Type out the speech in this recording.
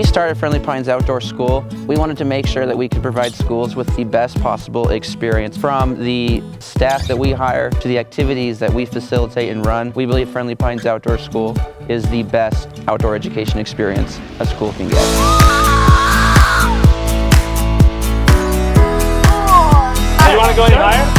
started Friendly Pines Outdoor School, we wanted to make sure that we could provide schools with the best possible experience. From the staff that we hire to the activities that we facilitate and run, we believe Friendly Pines Outdoor School is the best outdoor education experience a school can get. You want to go any higher?